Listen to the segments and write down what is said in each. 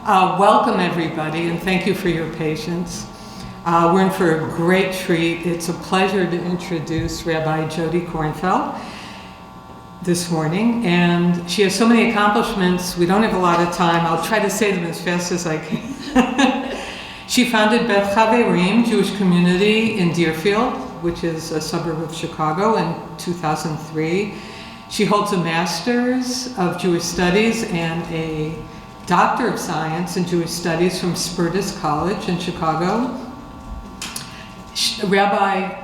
Welcome everybody, and thank you for your patience. We're in for a great treat. It's a pleasure to introduce Rabbi Jodi Kornfeld this morning, and she has so many accomplishments. We don't have a lot of time. I'll try to say them as fast as I can. She founded Beth Chaverim, Jewish community in Deerfield, which is a suburb of Chicago, in 2003. She holds a Master's of Jewish Studies and a Doctor of Science in Jewish Studies from Spertus College in Chicago. Rabbi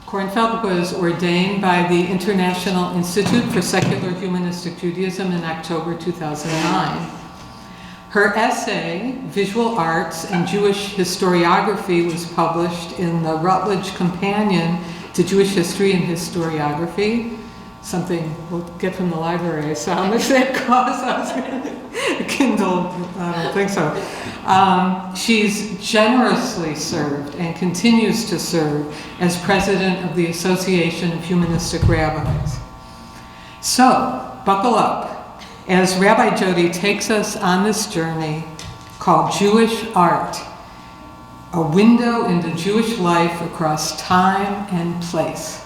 Kornfeld was ordained by the International Institute for Secular Humanistic Judaism in October 2009. Her essay, Visual Arts and Jewish Historiography, was published in the Routledge Companion to Jewish History and Historiography, something we'll get from the library. So how much that costs? Kindle, I don't think so. She's generously served and continues to serve as president of the Association of Humanistic Rabbis. So, buckle up as Rabbi Jodi takes us on this journey called Jewish Art, a window into Jewish life across time and place.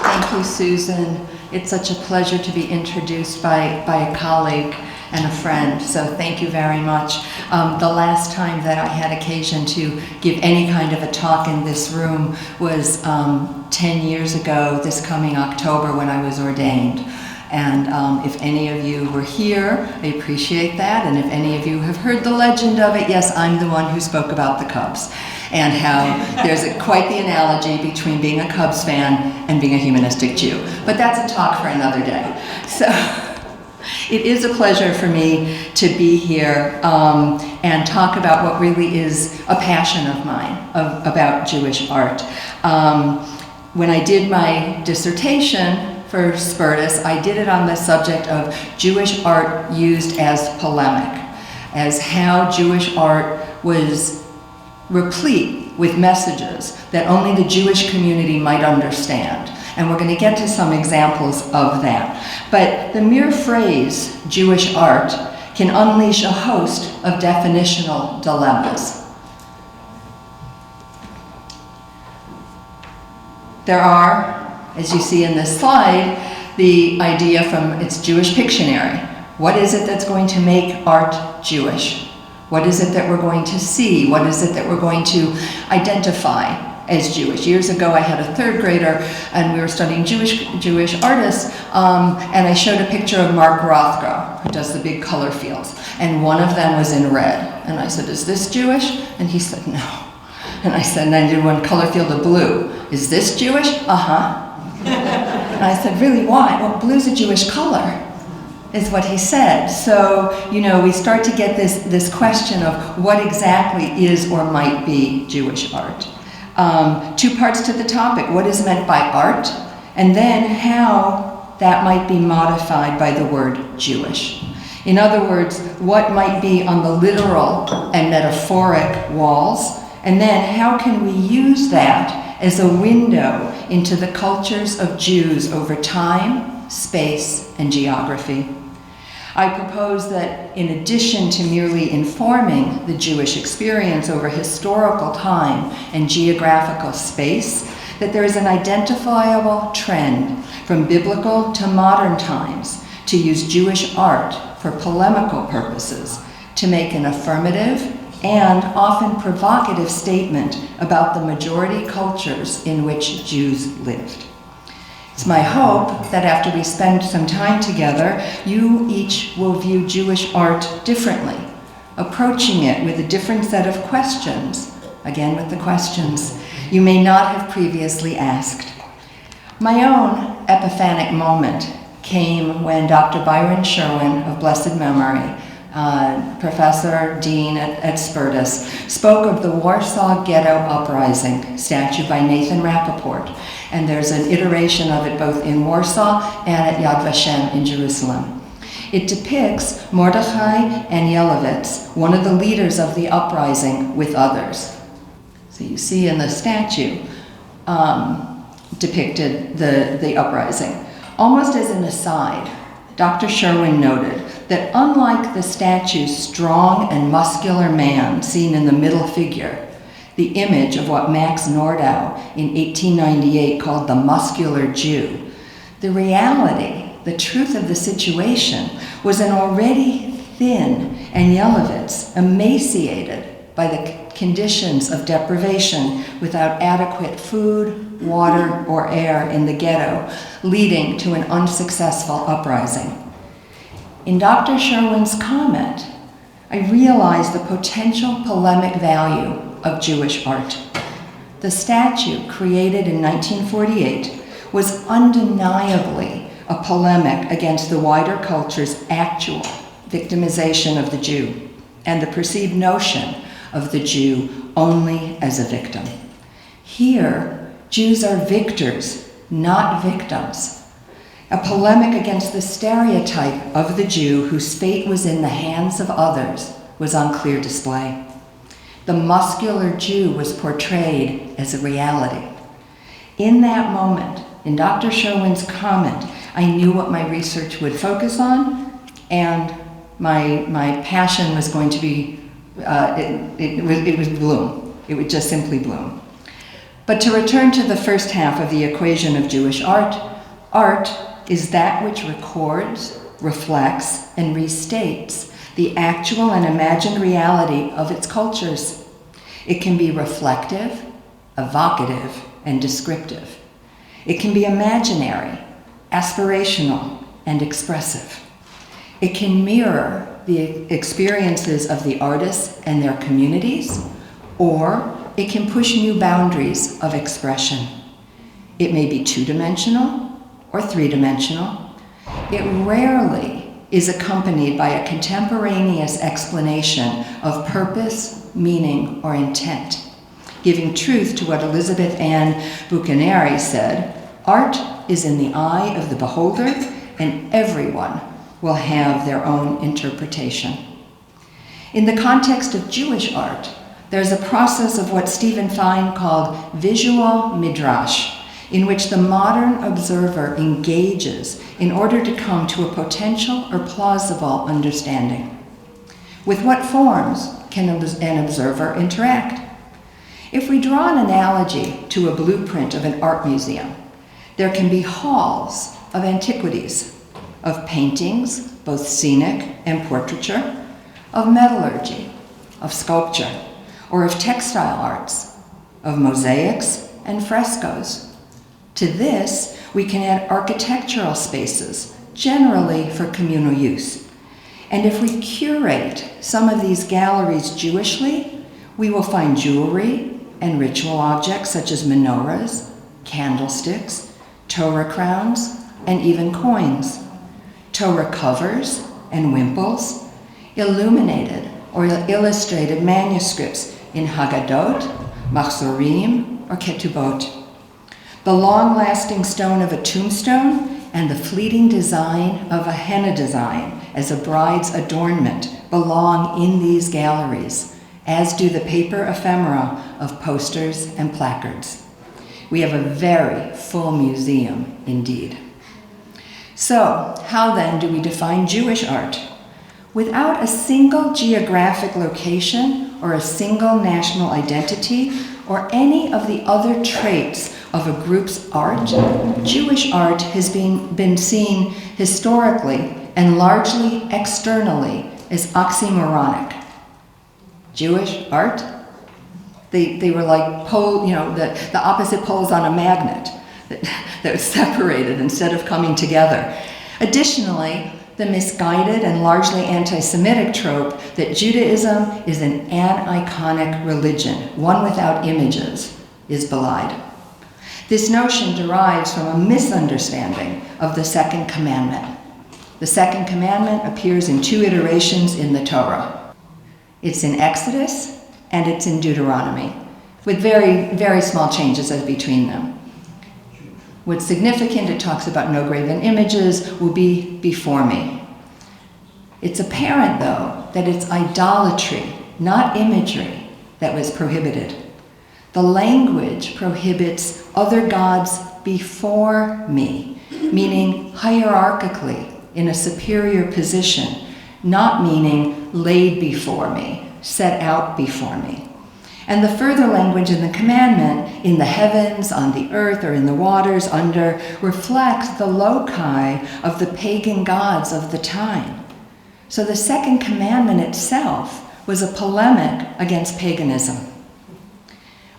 Thank you, Susan. It's such a pleasure to be introduced by a colleague and a friend, so thank you very much. The last time that I had occasion to give any kind of a talk in this room was 10 years ago, this coming October, when I was ordained. And if any of you were here, I appreciate that. And if any of you have heard the legend of it, yes, I'm the one who spoke about the Cubs and how there's quite the analogy between being a Cubs fan and being a humanistic Jew. But that's a talk for another day. So it is a pleasure for me to be here and talk about what really is a passion of mine, about Jewish art. When I did my dissertation for Spertus, I did it on the subject of Jewish art used as polemic, as how Jewish art was replete with messages that only the Jewish community might understand. And we're going to get to some examples of that. But the mere phrase, Jewish art, can unleash a host of definitional dilemmas. There are, as you see in this slide, the idea from its Jewish Pictionary. What is it that's going to make art Jewish? What is it that we're going to see? What is it that we're going to identify as Jewish? Years ago, I had a third grader, and we were studying Jewish artists, and I showed a picture of Mark Rothko, who does the big color fields, and one of them was in red. And I said, "Is this Jewish?" And he said, "No." And I said, and I did one color field of blue. "Is this Jewish?" "Uh-huh." And I said, "Really, why?" "Well, blue's a Jewish color," is what he said. So, we start to get this question of what exactly is or might be Jewish art. Two parts to the topic: what is meant by art, and then how that might be modified by the word Jewish. In other words, what might be on the literal and metaphoric walls, and then how can we use that as a window into the cultures of Jews over time, space, and geography. I propose that in addition to merely informing the Jewish experience over historical time and geographical space, that there is an identifiable trend from biblical to modern times to use Jewish art for polemical purposes, to make an affirmative and often provocative statement about the majority cultures in which Jews lived. It's my hope that after we spend some time together, you each will view Jewish art differently, approaching it with a different set of questions, again with the questions you may not have previously asked. My own epiphanic moment came when Dr. Byron Sherwin, of blessed memory, professor, dean at Spertus, spoke of the Warsaw Ghetto Uprising statue by Nathan Rappaport. And there's an iteration of it both in Warsaw and at Yad Vashem in Jerusalem. It depicts Mordechai and Yelovitz, one of the leaders of the uprising, with others. So you see in the statue depicted the uprising. Almost as an aside, Dr. Sherwin noted that unlike the statue's strong and muscular man seen in the middle figure, the image of what Max Nordau in 1898 called the muscular Jew, the reality, the truth of the situation, was an already thin and Yelovitz, emaciated by the conditions of deprivation without adequate food, water, or air in the ghetto, leading to an unsuccessful uprising. In Dr. Sherwin's comment, I realized the potential polemic value of Jewish art. The statue, created in 1948, was undeniably a polemic against the wider culture's actual victimization of the Jew and the perceived notion of the Jew only as a victim. Here, Jews are victors, not victims. A polemic against the stereotype of the Jew whose fate was in the hands of others was on clear display. The muscular Jew was portrayed as a reality. In that moment, in Dr. Sherwin's comment, I knew what my research would focus on, and my passion was going to be, it would bloom. It would just simply bloom. But to return to the first half of the equation of Jewish art, art is that which records, reflects, and restates the actual and imagined reality of its cultures. It can be reflective, evocative, and descriptive. It can be imaginary, aspirational, and expressive. It can mirror the experiences of the artists and their communities, or it can push new boundaries of expression. It may be two-dimensional or three-dimensional. It rarely is accompanied by a contemporaneous explanation of purpose, meaning, or intent, giving truth to what Elizabeth Ann Buchaneri said, art is in the eye of the beholder, and everyone will have their own interpretation. In the context of Jewish art, there's a process of what Stephen Fine called visual midrash, in which the modern observer engages in order to come to a potential or plausible understanding. With what forms can an observer interact? If we draw an analogy to a blueprint of an art museum, there can be halls of antiquities, of paintings, both scenic and portraiture, of metallurgy, of sculpture, or of textile arts, of mosaics and frescoes. To this, we can add architectural spaces, generally for communal use. And if we curate some of these galleries Jewishly, we will find jewelry and ritual objects such as menorahs, candlesticks, Torah crowns, and even coins, Torah covers and wimples, illuminated or illustrated manuscripts in Haggadot, Machzorim, or Ketubot. The long-lasting stone of a tombstone and the fleeting design of a henna design as a bride's adornment belong in these galleries, as do the paper ephemera of posters and placards. We have a very full museum indeed. So, how then do we define Jewish art? Without a single geographic location or a single national identity or any of the other traits of a group's art, Jewish art has been seen historically and largely externally as oxymoronic. Jewish art? They were like the opposite poles on a magnet that was separated instead of coming together. Additionally, the misguided and largely anti-Semitic trope that Judaism is an aniconic religion, one without images, is belied. This notion derives from a misunderstanding of the second commandment. The second commandment appears in two iterations in the Torah. It's in Exodus and it's in Deuteronomy, with very, very small changes as between them. What's significant, it talks about no graven images will be before me. It's apparent, though, that it's idolatry, not imagery, that was prohibited. The language prohibits other gods before me, meaning hierarchically in a superior position, not meaning laid before me, set out before me. And the further language in the commandment, in the heavens, on the earth, or in the waters under, reflects the loci of the pagan gods of the time. So the second commandment itself was a polemic against paganism.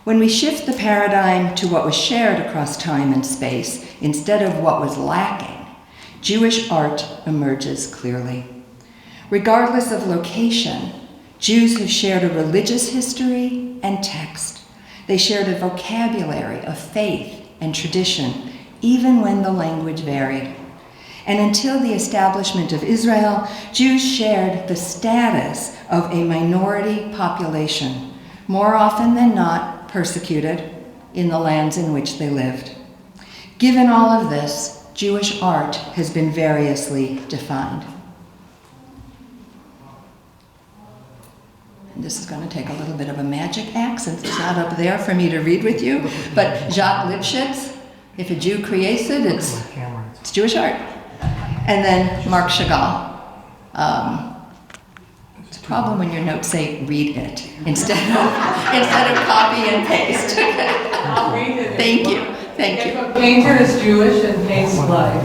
When we shift the paradigm to what was shared across time and space, instead of what was lacking, Jewish art emerges clearly. Regardless of location, Jews have shared a religious history and text. They shared a vocabulary of faith and tradition, even when the language varied. And until the establishment of Israel, Jews shared the status of a minority population, more often than not persecuted in the lands in which they lived. Given all of this, Jewish art has been variously defined. And this is going to take a little bit of a magic act since it's not up there for me to read with you, but Jacques Lipschitz, if a Jew creates it, it's Jewish art. And then Marc Chagall. It's a problem when your notes say read it instead of copy and paste. I'll read it. Thank you. If a painter is Jewish and paints life,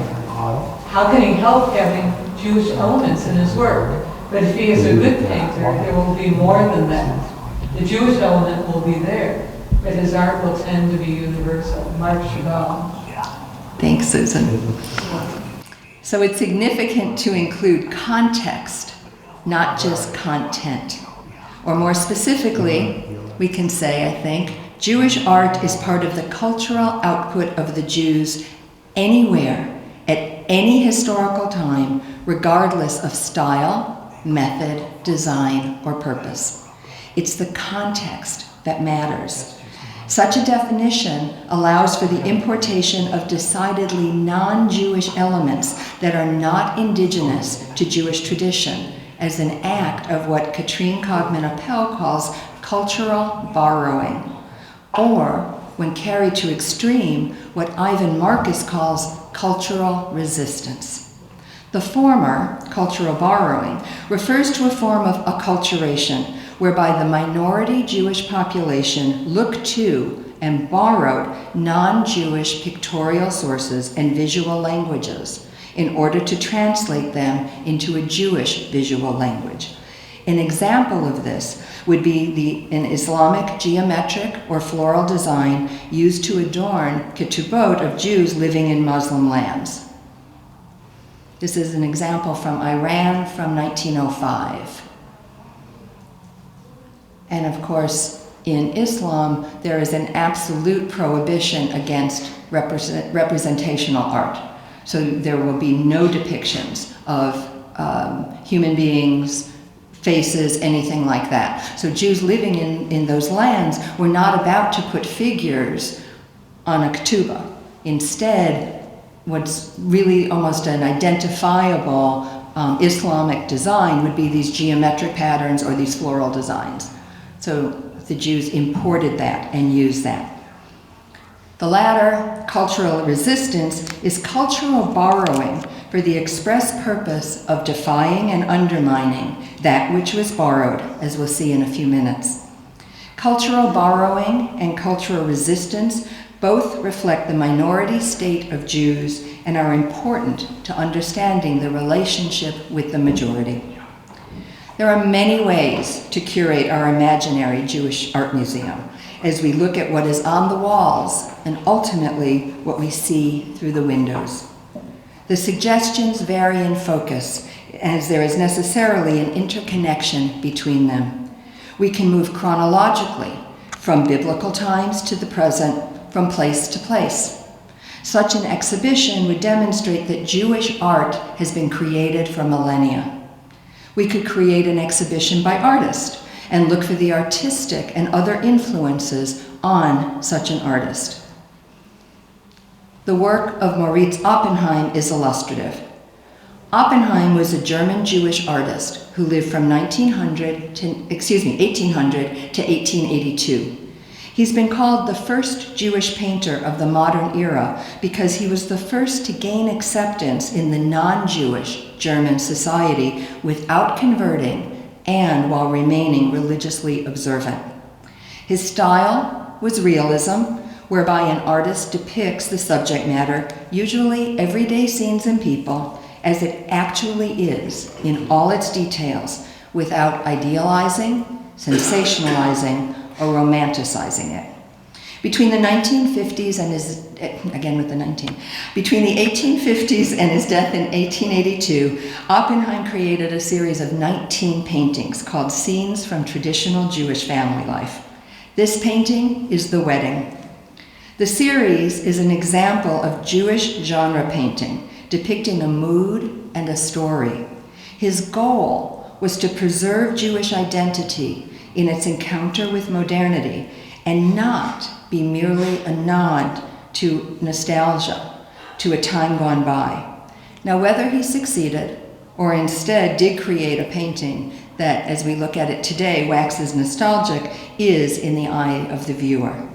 how can he help having Jewish elements in his work? But if he is a good painter, there will be more than that. The Jewish element will be there, but his art will tend to be universal. Marc Chagall. Thanks, Susan. So it's significant to include context, not just content. Or more specifically, we can say, I think, Jewish art is part of the cultural output of the Jews anywhere, at any historical time, regardless of style, method, design, or purpose. It's the context that matters. Such a definition allows for the importation of decidedly non-Jewish elements that are not indigenous to Jewish tradition as an act of what Katrine Cogman-Appel calls cultural borrowing, or, when carried to extreme, what Ivan Marcus calls cultural resistance. The former, cultural borrowing, refers to a form of acculturation whereby the minority Jewish population looked to and borrowed non-Jewish pictorial sources and visual languages in order to translate them into a Jewish visual language. An example of this would be an Islamic geometric or floral design used to adorn ketubot of Jews living in Muslim lands. This is an example from Iran from 1905. And of course, in Islam, there is an absolute prohibition against representational art. So there will be no depictions of human beings, faces, anything like that. So Jews living in those lands were not about to put figures on a ketubah. Instead, what's really almost an identifiable Islamic design would be these geometric patterns or these floral designs. So the Jews imported that and used that. The latter, cultural resistance, is cultural borrowing for the express purpose of defying and undermining that which was borrowed, as we'll see in a few minutes. Cultural borrowing and cultural resistance both reflect the minority state of Jews and are important to understanding the relationship with the majority. There are many ways to curate our imaginary Jewish art museum as we look at what is on the walls and ultimately what we see through the windows. The suggestions vary in focus as there is necessarily an interconnection between them. We can move chronologically from biblical times to the present, from place to place. Such an exhibition would demonstrate that Jewish art has been created for millennia. We could create an exhibition by artist and look for the artistic and other influences on such an artist. The work of Moritz Oppenheim is illustrative. Oppenheim was a German Jewish artist who lived from 1800 to 1882. He's been called the first Jewish painter of the modern era because he was the first to gain acceptance in the non-Jewish German society without converting and while remaining religiously observant. His style was realism, whereby an artist depicts the subject matter, usually everyday scenes and people, as it actually is in all its details, without idealizing, sensationalizing, or romanticizing it. Between the 1850s and his death in 1882, Oppenheim created a series of 19 paintings called Scenes from Traditional Jewish Family Life. This painting is The Wedding. The series is an example of Jewish genre painting, depicting a mood and a story. His goal was to preserve Jewish identity in its encounter with modernity and not be merely a nod to nostalgia, to a time gone by. Now, whether he succeeded or instead did create a painting that, as we look at it today, waxes nostalgic, is in the eye of the viewer.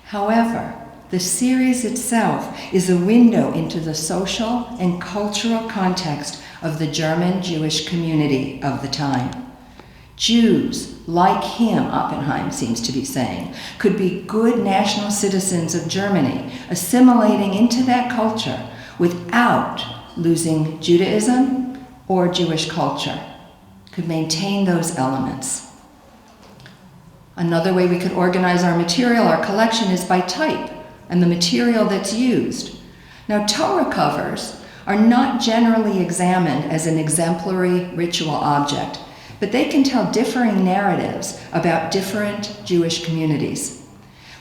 However, the series itself is a window into the social and cultural context of the German Jewish community of the time. Jews, like him, Oppenheim seems to be saying, could be good national citizens of Germany, assimilating into that culture without losing Judaism or Jewish culture, could maintain those elements. Another way we could organize our material, our collection, is by type and the material that's used. Now, Torah covers are not generally examined as an exemplary ritual object, but they can tell differing narratives about different Jewish communities.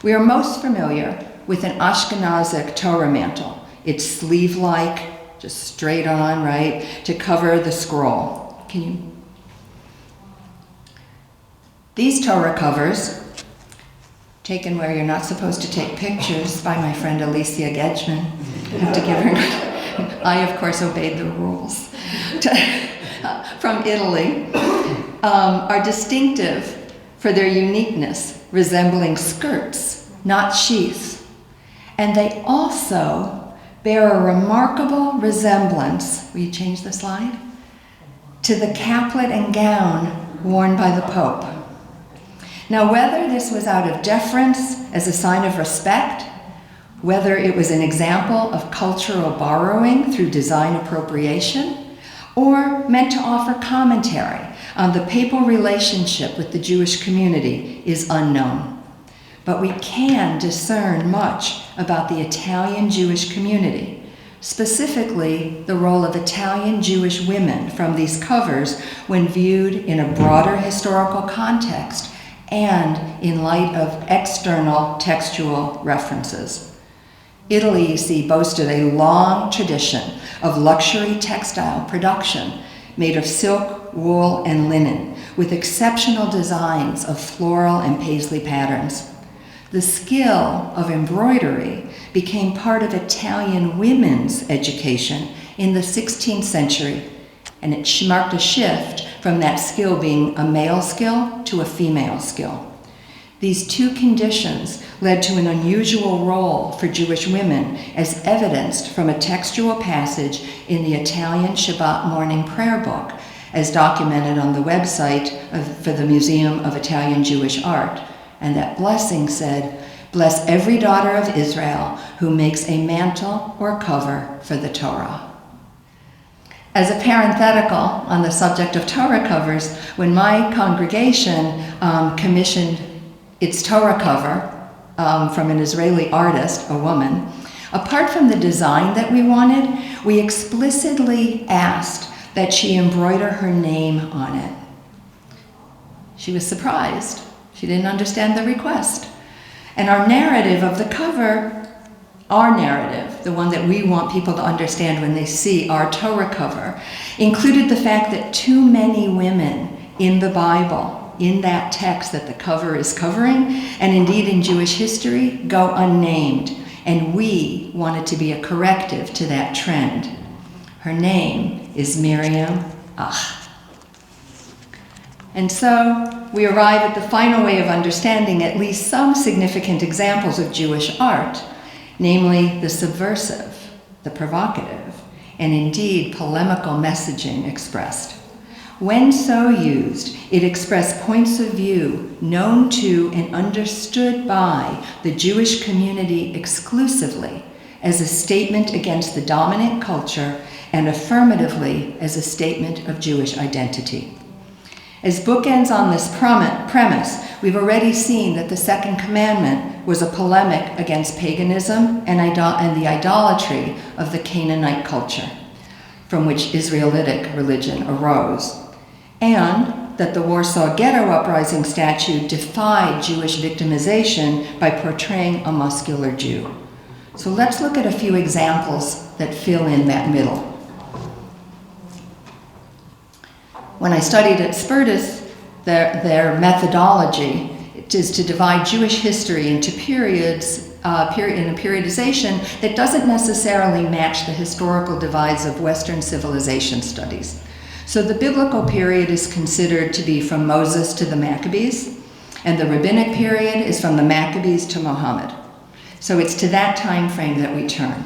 We are most familiar with an Ashkenazic Torah mantle. It's sleeve-like, just straight on, right, to cover the scroll. These Torah covers, taken where you're not supposed to take pictures by my friend Alicia Gedgman, I have to give her, I of course obeyed the rules, from Italy, are distinctive for their uniqueness, resembling skirts, not sheaths. And they also bear a remarkable resemblance, will you change the slide? To the caplet and gown worn by the Pope. Now, whether this was out of deference as a sign of respect, whether it was an example of cultural borrowing through design appropriation, or meant to offer commentary on the papal relationship with the Jewish community is unknown. But we can discern much about the Italian Jewish community, specifically the role of Italian Jewish women from these covers when viewed in a broader historical context and in light of external textual references. Italy, you see, boasted a long tradition of luxury textile production made of silk, wool, and linen, with exceptional designs of floral and paisley patterns. The skill of embroidery became part of Italian women's education in the 16th century, and it marked a shift from that skill being a male skill to a female skill. These two conditions led to an unusual role for Jewish women, as evidenced from a textual passage in the Italian Shabbat morning prayer book, as documented on the website for the Museum of Italian Jewish Art. And that blessing said, "Bless every daughter of Israel who makes a mantle or cover for the Torah." As a parenthetical on the subject of Torah covers, when my congregation commissioned its Torah cover from an Israeli artist, a woman, apart from the design that we wanted, we explicitly asked that she embroider her name on it. She was surprised. She didn't understand the request. And our narrative of the cover, our narrative, the one that we want people to understand when they see our Torah cover, included the fact that too many women in the Bible, in that text that the cover is covering, and indeed in Jewish history, go unnamed, and we wanted to be a corrective to that trend. Her name is Miriam Ach. And so we arrive at the final way of understanding at least some significant examples of Jewish art, namely the subversive, the provocative, and indeed polemical messaging expressed. When so used, it expressed points of view known to and understood by the Jewish community exclusively as a statement against the dominant culture and affirmatively as a statement of Jewish identity. As bookends on this premise, we've already seen that the second commandment was a polemic against paganism and the idolatry of the Canaanite culture, from which Israelitic religion arose, and that the Warsaw Ghetto Uprising statue defied Jewish victimization by portraying a muscular Jew. So let's look at a few examples that fill in that middle. When I studied at Spies, their methodology is to divide Jewish history into periods in a periodization that doesn't necessarily match the historical divides of Western civilization studies. So the biblical period is considered to be from Moses to the Maccabees, and the rabbinic period is from the Maccabees to Muhammad. So it's to that time frame that we turn.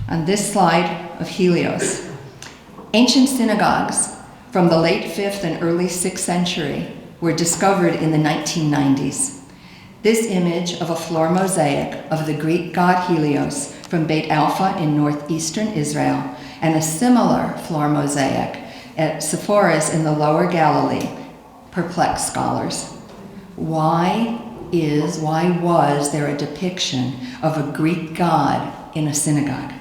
On this slide of Helios, ancient synagogues from the late 5th and early 6th century were discovered in the 1990s. This image of a floor mosaic of the Greek God Helios from Beit Alpha in northeastern Israel and a similar floor mosaic at Sepphoris in the Lower Galilee perplex scholars. Why was there a depiction of a Greek god in a synagogue?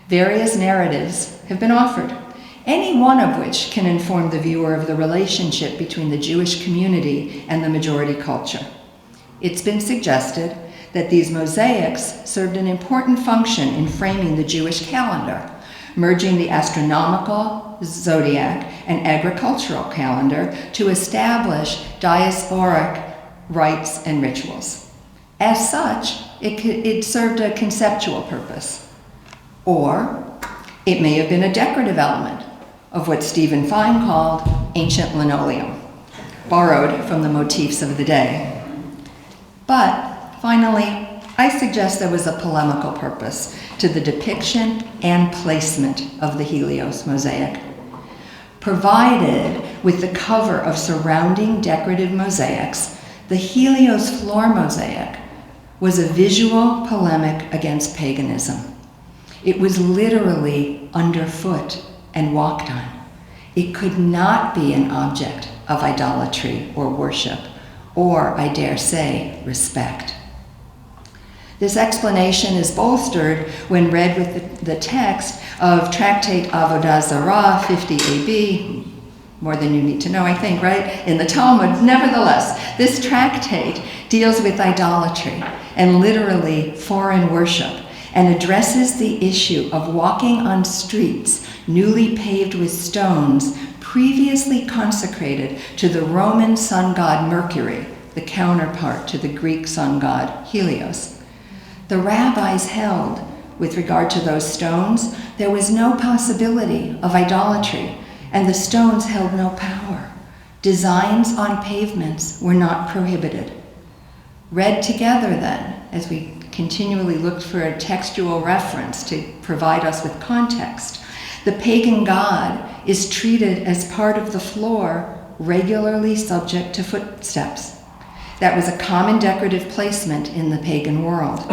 Various narratives have been offered, any one of which can inform the viewer of the relationship between the Jewish community and the majority culture. It's been suggested that these mosaics served an important function in framing the Jewish calendar, merging the astronomical, zodiac, and agricultural calendar to establish diasporic rites and rituals. As such, it served a conceptual purpose. Or it may have been a decorative element of what Stephen Fine called ancient linoleum, borrowed from the motifs of the day. But finally, I suggest there was a polemical purpose to the depiction and placement of the Helios Mosaic. Provided with the cover of surrounding decorative mosaics, the Helios floor mosaic was a visual polemic against paganism. It was literally underfoot and walked on. It could not be an object of idolatry or worship, or, I dare say, respect. This explanation is bolstered when read with the text of Tractate Avodah Zarah 50 AB, more than you need to know, I think, right? In the Talmud. Nevertheless, this tractate deals with idolatry and literally foreign worship and addresses the issue of walking on streets newly paved with stones previously consecrated to the Roman sun god Mercury, the counterpart to the Greek sun god Helios. The rabbis held, with regard to those stones, there was no possibility of idolatry, and the stones held no power. Designs on pavements were not prohibited. Read together then, as we continually looked for a textual reference to provide us with context, the pagan god is treated as part of the floor, regularly subject to footsteps. That was a common decorative placement in the pagan world.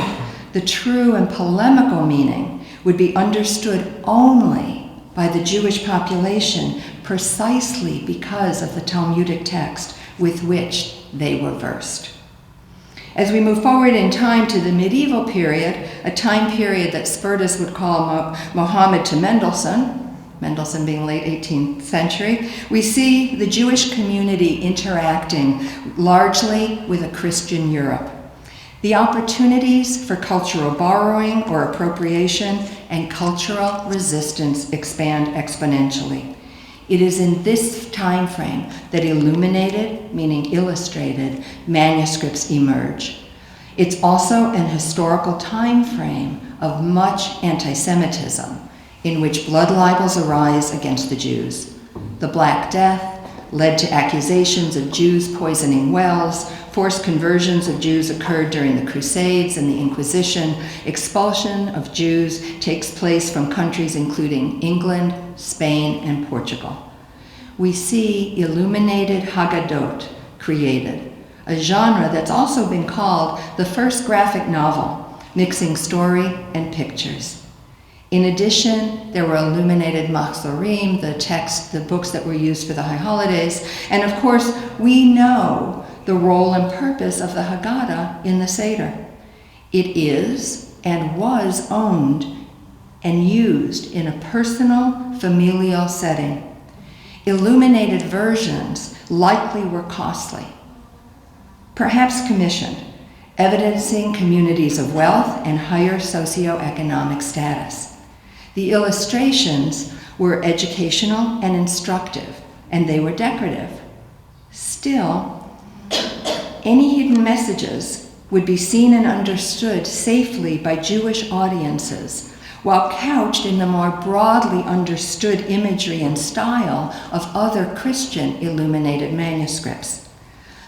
The true and polemical meaning would be understood only by the Jewish population precisely because of the Talmudic text with which they were versed. As we move forward in time to the medieval period, a time period that Spies would call Mohammed to Mendelssohn being late 18th century, we see the Jewish community interacting largely with a Christian Europe. The opportunities for cultural borrowing or appropriation and cultural resistance expand exponentially. It is in this time frame that illuminated, meaning illustrated, manuscripts emerge. It's also an historical time frame of much anti-Semitism, in which blood libels arise against the Jews. The Black Death, led to accusations of Jews poisoning wells. Forced conversions of Jews occurred during the Crusades and the Inquisition. Expulsion of Jews takes place from countries including England, Spain, and Portugal. We see illuminated Haggadot created, a genre that's also been called the first graphic novel, mixing story and pictures. In addition, there were illuminated machzorim, the books that were used for the high holidays, and of course, we know the role and purpose of the Haggadah in the Seder. It is and was owned and used in a personal, familial setting. Illuminated versions likely were costly, perhaps commissioned, evidencing communities of wealth and higher socioeconomic status. The illustrations were educational and instructive, and they were decorative. Still, any hidden messages would be seen and understood safely by Jewish audiences, while couched in the more broadly understood imagery and style of other Christian illuminated manuscripts.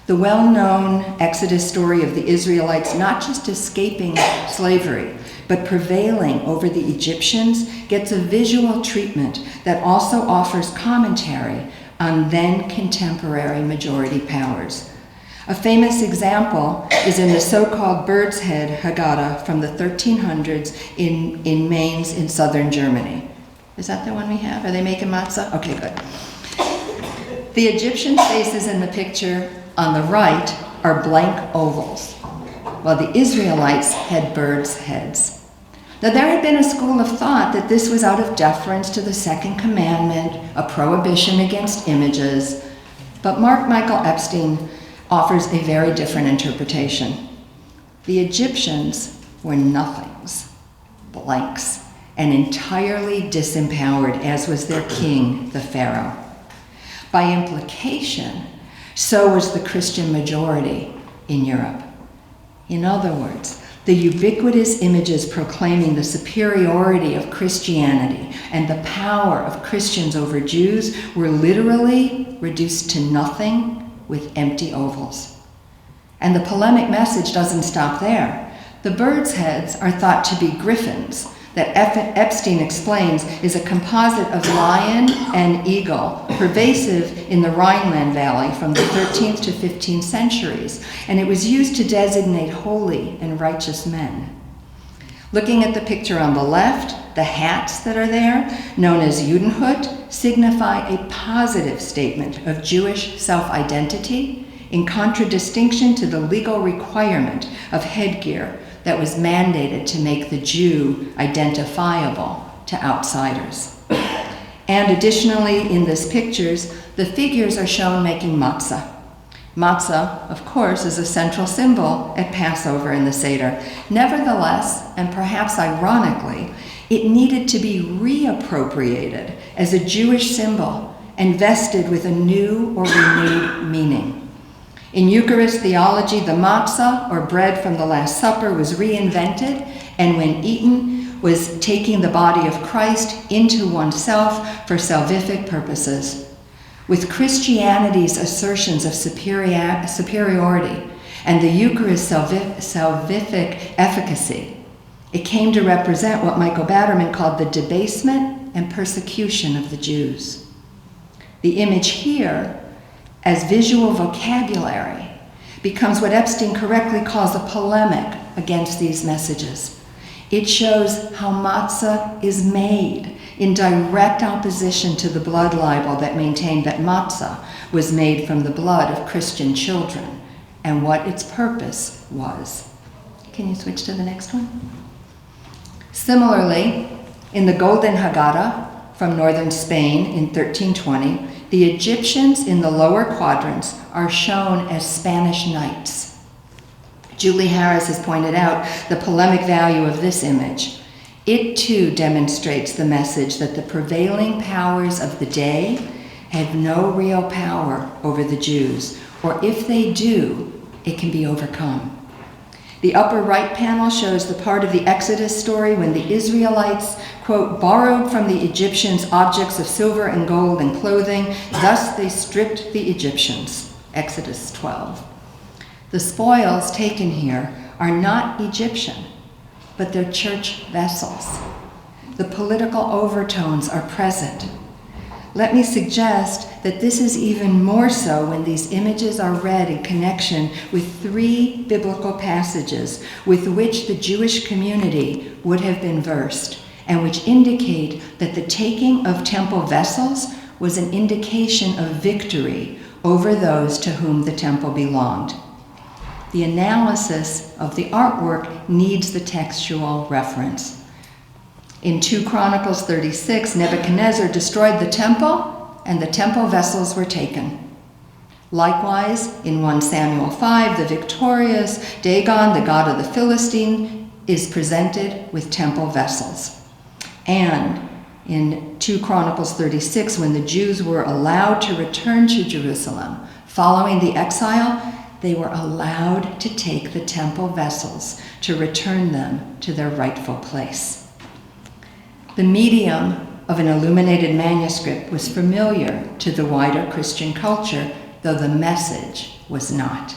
The well-known Exodus story of the Israelites not just escaping slavery, but prevailing over the Egyptians gets a visual treatment that also offers commentary on then contemporary majority powers. A famous example is in the so-called Bird's Head Haggadah from the 1300s in Mainz in southern Germany. Is that the one we have? Are they making matzah? Okay, good. The Egyptian faces in the picture on the right are blank ovals, while the Israelites had birds' heads. Now, there had been a school of thought that this was out of deference to the second commandment, a prohibition against images, but Mark Michael Epstein offers a very different interpretation. The Egyptians were nothings, blanks, and entirely disempowered, as was their king, the Pharaoh. By implication, so was the Christian majority in Europe. In other words, the ubiquitous images proclaiming the superiority of Christianity and the power of Christians over Jews were literally reduced to nothing with empty ovals. And the polemic message doesn't stop there. The birds' heads are thought to be griffins that Epstein explains is a composite of lion and eagle, pervasive in the Rhineland Valley from the 13th to 15th centuries, and it was used to designate holy and righteous men. Looking at the picture on the left, the hats that are there, known as Judenhut, signify a positive statement of Jewish self-identity in contradistinction to the legal requirement of headgear that was mandated to make the Jew identifiable to outsiders. And additionally, in these pictures, the figures are shown making matzah. Matzah, of course, is a central symbol at Passover in the Seder. Nevertheless, and perhaps ironically, it needed to be reappropriated as a Jewish symbol and vested with a new or renewed meaning. In Eucharist theology, the matzah, or bread from the Last Supper, was reinvented, and when eaten, was taking the body of Christ into oneself for salvific purposes. With Christianity's assertions of superiority and the Eucharist's salvific efficacy, it came to represent what Michael Batterman called the debasement and persecution of the Jews. The image here, as visual vocabulary, becomes what Epstein correctly calls a polemic against these messages. It shows how matzah is made in direct opposition to the blood libel that maintained that matzah was made from the blood of Christian children and what its purpose was. Can you switch to the next one? Similarly, in the Golden Haggadah from northern Spain in 1320, the Egyptians in the lower quadrants are shown as Spanish knights. Julie Harris has pointed out the polemic value of this image. It too demonstrates the message that the prevailing powers of the day have no real power over the Jews, or if they do, it can be overcome. The upper right panel shows the part of the Exodus story when the Israelites, quote, borrowed from the Egyptians objects of silver and gold and clothing, thus they stripped the Egyptians, Exodus 12. The spoils taken here are not Egyptian, but they're church vessels. The political overtones are present. Let me suggest that this is even more so when these images are read in connection with 3 biblical passages with which the Jewish community would have been versed, and which indicate that the taking of temple vessels was an indication of victory over those to whom the temple belonged. The analysis of the artwork needs the textual reference. In 2 Chronicles 36, Nebuchadnezzar destroyed the temple, and the temple vessels were taken. Likewise, in 1 Samuel 5, the victorious Dagon, the god of the Philistine, is presented with temple vessels. And in 2 Chronicles 36, when the Jews were allowed to return to Jerusalem following the exile, they were allowed to take the temple vessels to return them to their rightful place. The medium of an illuminated manuscript was familiar to the wider Christian culture, though the message was not.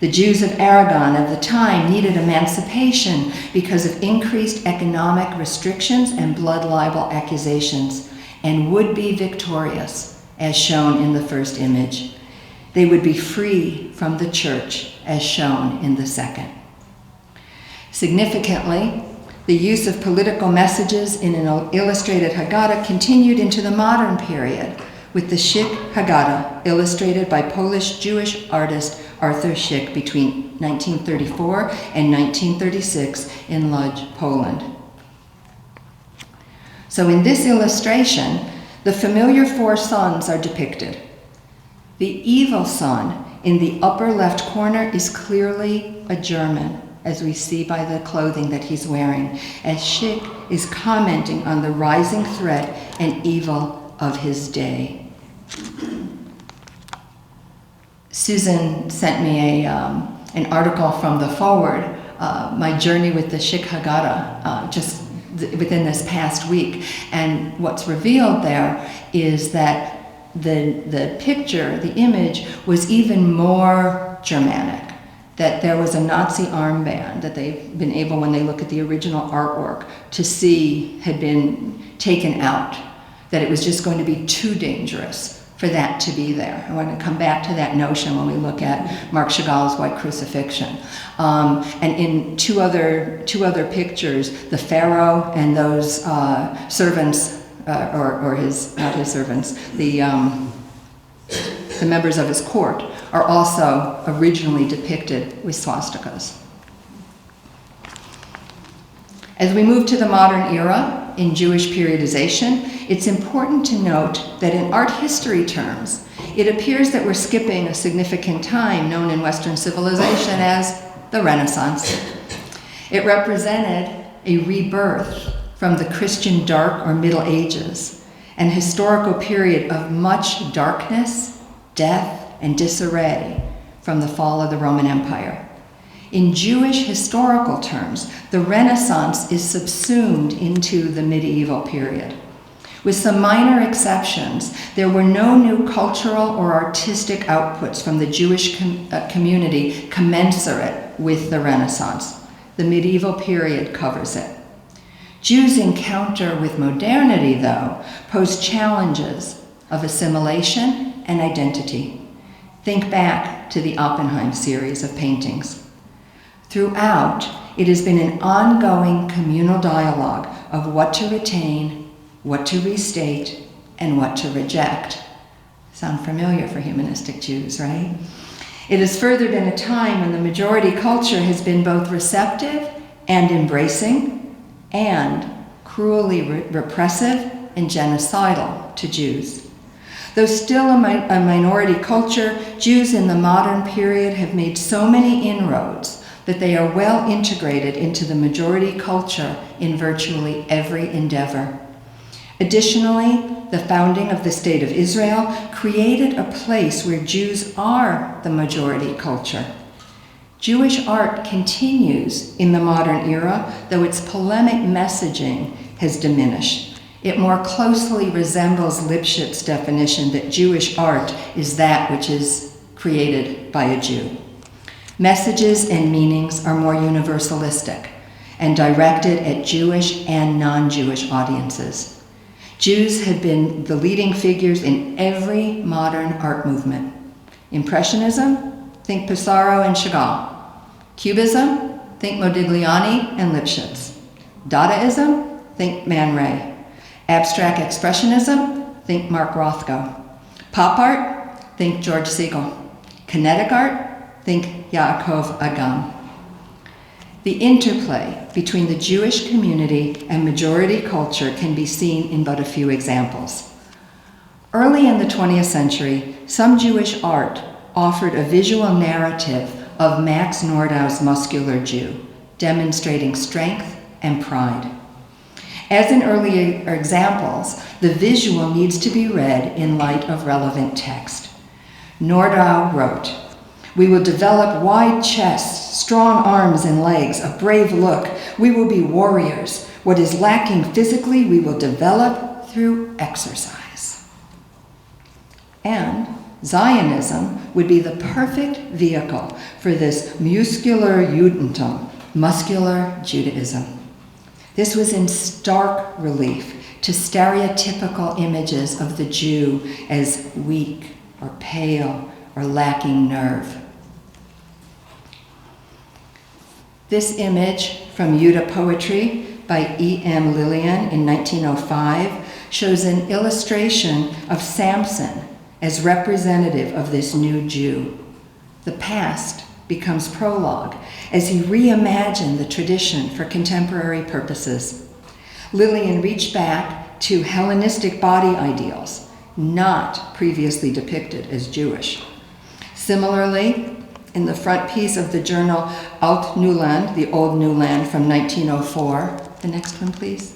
The Jews of Aragon of the time needed emancipation because of increased economic restrictions and blood libel accusations, and would be victorious, as shown in the first image. They would be free from the church, as shown in the second. Significantly, the use of political messages in an illustrated Haggadah continued into the modern period, with the Szyk Haggadah illustrated by Polish Jewish artist Arthur Szyk between 1934 and 1936 in Lodz, Poland. So in this illustration, the familiar 4 sons are depicted. The evil son in the upper left corner is clearly a German, as we see by the clothing that he's wearing, as Szyk is commenting on the rising threat and evil of his day. Susan sent me an article from the Forward, my journey with the Szyk Haggadah, just within this past week. And what's revealed there is that the picture, the image, was even more Germanic. That there was a Nazi armband that they've been able, when they look at the original artwork, to see had been taken out. That it was just going to be too dangerous for that to be there. I want to come back to that notion when we look at Marc Chagall's White Crucifixion. And in two other pictures, the Pharaoh and those servants, or his, not his servants, the members of his court, are also originally depicted with swastikas. As we move to the modern era in Jewish periodization, it's important to note that in art history terms, it appears that we're skipping a significant time known in Western civilization as the Renaissance. It represented a rebirth from the Christian Dark or Middle Ages, an historical period of much darkness, death, and disarray from the fall of the Roman Empire. In Jewish historical terms, the Renaissance is subsumed into the medieval period. With some minor exceptions, there were no new cultural or artistic outputs from the Jewish community commensurate with the Renaissance. The medieval period covers it. Jews' encounter with modernity, though, posed challenges of assimilation and identity. Think back to the Oppenheim series of paintings. Throughout, it has been an ongoing communal dialogue of what to retain, what to restate, and what to reject. Sound familiar for humanistic Jews, right? It has further been a time when the majority culture has been both receptive and embracing, and cruelly repressive and genocidal to Jews. Though still a minority culture, Jews in the modern period have made so many inroads that they are well integrated into the majority culture in virtually every endeavor. Additionally, the founding of the State of Israel created a place where Jews are the majority culture. Jewish art continues in the modern era, though its polemic messaging has diminished. It more closely resembles Lipschitz' definition that Jewish art is that which is created by a Jew. Messages and meanings are more universalistic and directed at Jewish and non-Jewish audiences. Jews have been the leading figures in every modern art movement. Impressionism, think Pissarro and Chagall. Cubism, think Modigliani and Lipschitz. Dadaism, think Man Ray. Abstract Expressionism, think Mark Rothko. Pop art, think George Segal. Kinetic art, think Yaakov Agam. The interplay between the Jewish community and majority culture can be seen in but a few examples. Early in the 20th century, some Jewish art offered a visual narrative of Max Nordau's muscular Jew, demonstrating strength and pride. As in earlier examples, the visual needs to be read in light of relevant text. Nordau wrote, "We will develop wide chests, strong arms and legs, a brave look. We will be warriors. What is lacking physically, we will develop through exercise." And Zionism would be the perfect vehicle for this muscular Judentum, muscular Judaism. This was in stark relief to stereotypical images of the Jew as weak or pale or lacking nerve. This image from Yuda Poetry by E.M. Lillian in 1905 shows an illustration of Samson as representative of this new Jew. The past becomes prologue as he reimagined the tradition for contemporary purposes. Lillian reached back to Hellenistic body ideals, not previously depicted as Jewish. Similarly, in the front piece of the journal Alt Neuland, the Old New Land from 1904, the next one please.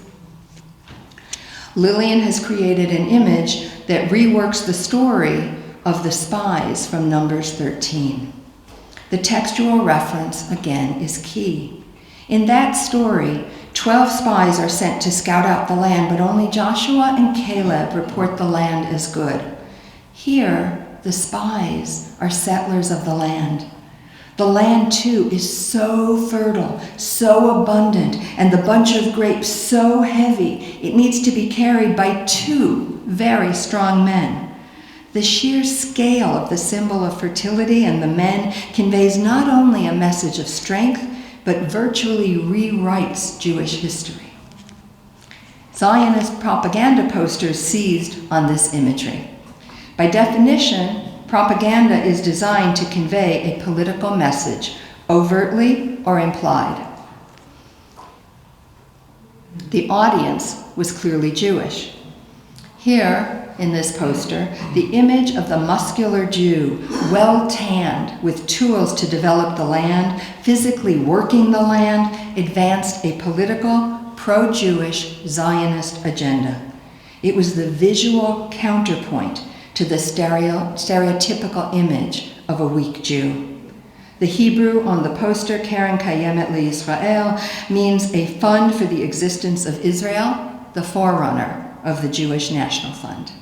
Lillian has created an image that reworks the story of the spies from Numbers 13. The textual reference, again, is key. In that story, 12 spies are sent to scout out the land, but only Joshua and Caleb report the land as good. Here, the spies are settlers of the land. The land, too, is so fertile, so abundant, and the bunch of grapes so heavy, it needs to be carried by 2 very strong men. The sheer scale of the symbol of fertility and the men conveys not only a message of strength, but virtually rewrites Jewish history. Zionist propaganda posters seized on this imagery. By definition, propaganda is designed to convey a political message, overtly or implied. The audience was clearly Jewish. Here, in this poster, the image of the muscular Jew, well tanned, with tools to develop the land, physically working the land, advanced a political, pro-Jewish Zionist agenda. It was the visual counterpoint to the stereotypical image of a weak Jew. The Hebrew on the poster, Keren Kayemet LeYisrael, means a fund for the existence of Israel, the forerunner of the Jewish National Fund.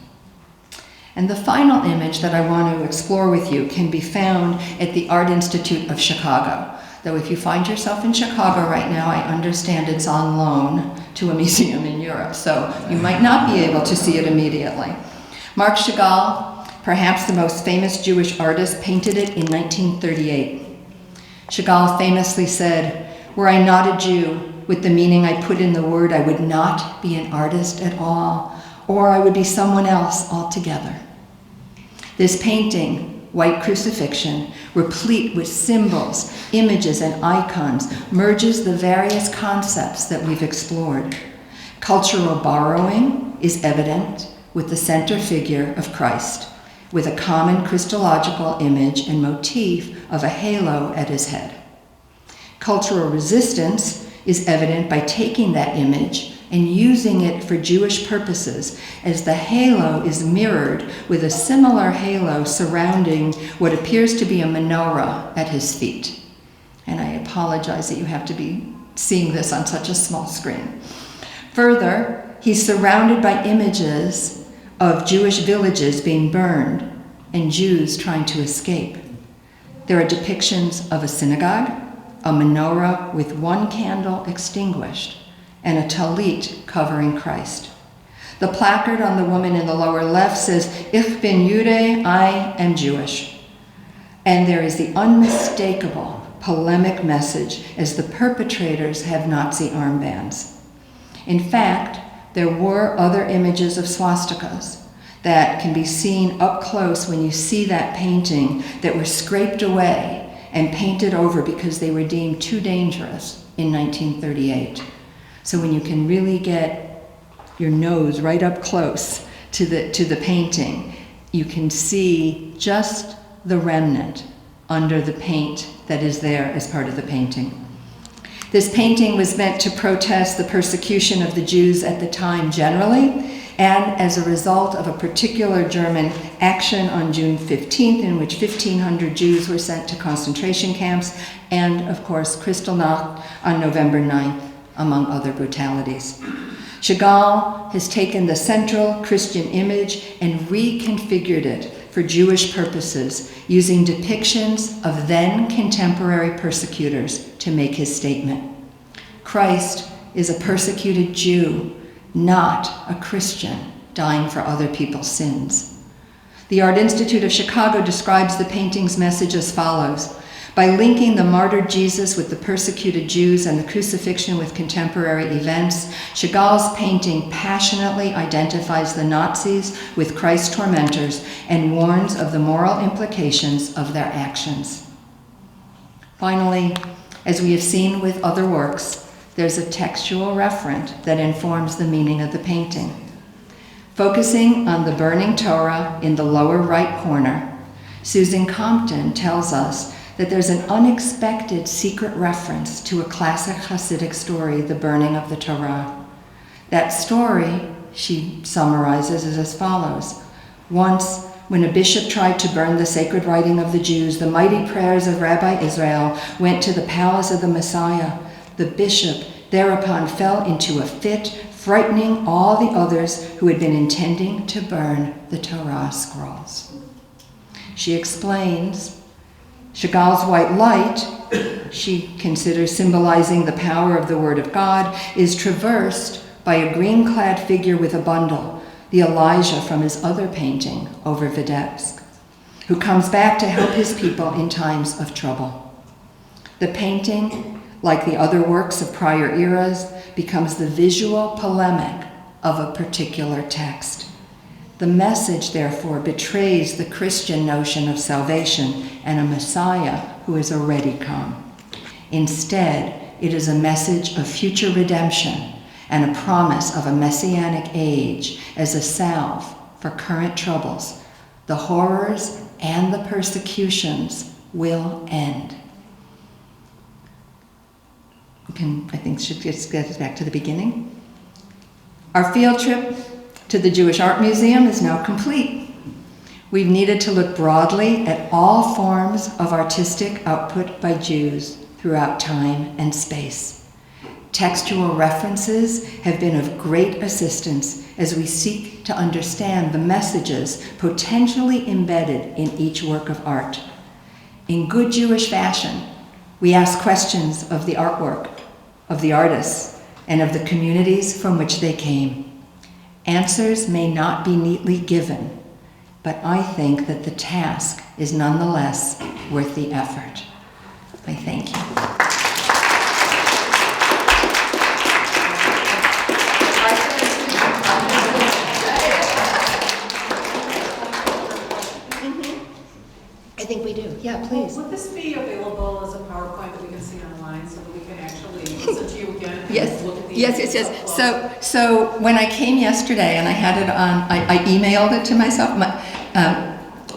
And the final image that I want to explore with you can be found at the Art Institute of Chicago. Though if you find yourself in Chicago right now, I understand it's on loan to a museum in Europe, so you might not be able to see it immediately. Marc Chagall, perhaps the most famous Jewish artist, painted it in 1938. Chagall famously said, "Were I not a Jew, with the meaning I put in the word, I would not be an artist at all, or I would be someone else altogether." This painting, White Crucifixion, replete with symbols, images, and icons, merges the various concepts that we've explored. Cultural borrowing is evident with the center figure of Christ, with a common Christological image and motif of a halo at his head. Cultural resistance is evident by taking that image and using it for Jewish purposes, as the halo is mirrored with a similar halo surrounding what appears to be a menorah at his feet. And I apologize that you have to be seeing this on such a small screen. Further, he's surrounded by images of Jewish villages being burned and Jews trying to escape. There are depictions of a synagogue, a menorah with one candle extinguished, and a talit covering Christ. The placard on the woman in the lower left says, "Ich bin Jude, I am Jewish." And there is the unmistakable polemic message as the perpetrators have Nazi armbands. In fact, there were other images of swastikas that can be seen up close when you see that painting that were scraped away and painted over because they were deemed too dangerous in 1938. So when you can really get your nose right up close to the painting, you can see just the remnant under the paint that is there as part of the painting. This painting was meant to protest the persecution of the Jews at the time generally, and as a result of a particular German action on June 15th, in which 1,500 Jews were sent to concentration camps, and of course Kristallnacht on November 9th, among other brutalities. Chagall has taken the central Christian image and reconfigured it for Jewish purposes, using depictions of then contemporary persecutors to make his statement. Christ is a persecuted Jew, not a Christian dying for other people's sins. The Art Institute of Chicago describes the painting's message as follows: by linking the martyred Jesus with the persecuted Jews and the crucifixion with contemporary events, Chagall's painting passionately identifies the Nazis with Christ's tormentors and warns of the moral implications of their actions. Finally, as we have seen with other works, there's a textual referent that informs the meaning of the painting. Focusing on the burning Torah in the lower right corner, Susan Compton tells us that there's an unexpected secret reference to a classic Hasidic story, the burning of the Torah. That story, she summarizes, is as follows. Once, when a bishop tried to burn the sacred writing of the Jews, the mighty prayers of Rabbi Israel went to the palace of the Messiah. The bishop thereupon fell into a fit, frightening all the others who had been intending to burn the Torah scrolls. She explains, Chagall's white light, she considers symbolizing the power of the Word of God, is traversed by a green-clad figure with a bundle, the Elijah from his other painting over Vitebsk, who comes back to help his people in times of trouble. The painting, like the other works of prior eras, becomes the visual polemic of a particular text. The message, therefore, betrays the Christian notion of salvation and a Messiah who has already come. Instead, it is a message of future redemption and a promise of a messianic age as a salve for current troubles. The horrors and the persecutions will end. I think should just get us back to the beginning. Our field trip to the Jewish Art Museum is now complete. We've needed to look broadly at all forms of artistic output by Jews throughout time and space. Textual references have been of great assistance as we seek to understand the messages potentially embedded in each work of art. In good Jewish fashion, we ask questions of the artwork, of the artists, and of the communities from which they came. Answers may not be neatly given, but I think that the task is nonetheless worth the effort. I thank you. I think we do. Yeah, please. Would this be available as a PowerPoint that we can see online so that we can actually listen to you again? And Yes, look at the yes. So when I came yesterday and I had it on, I emailed it to myself.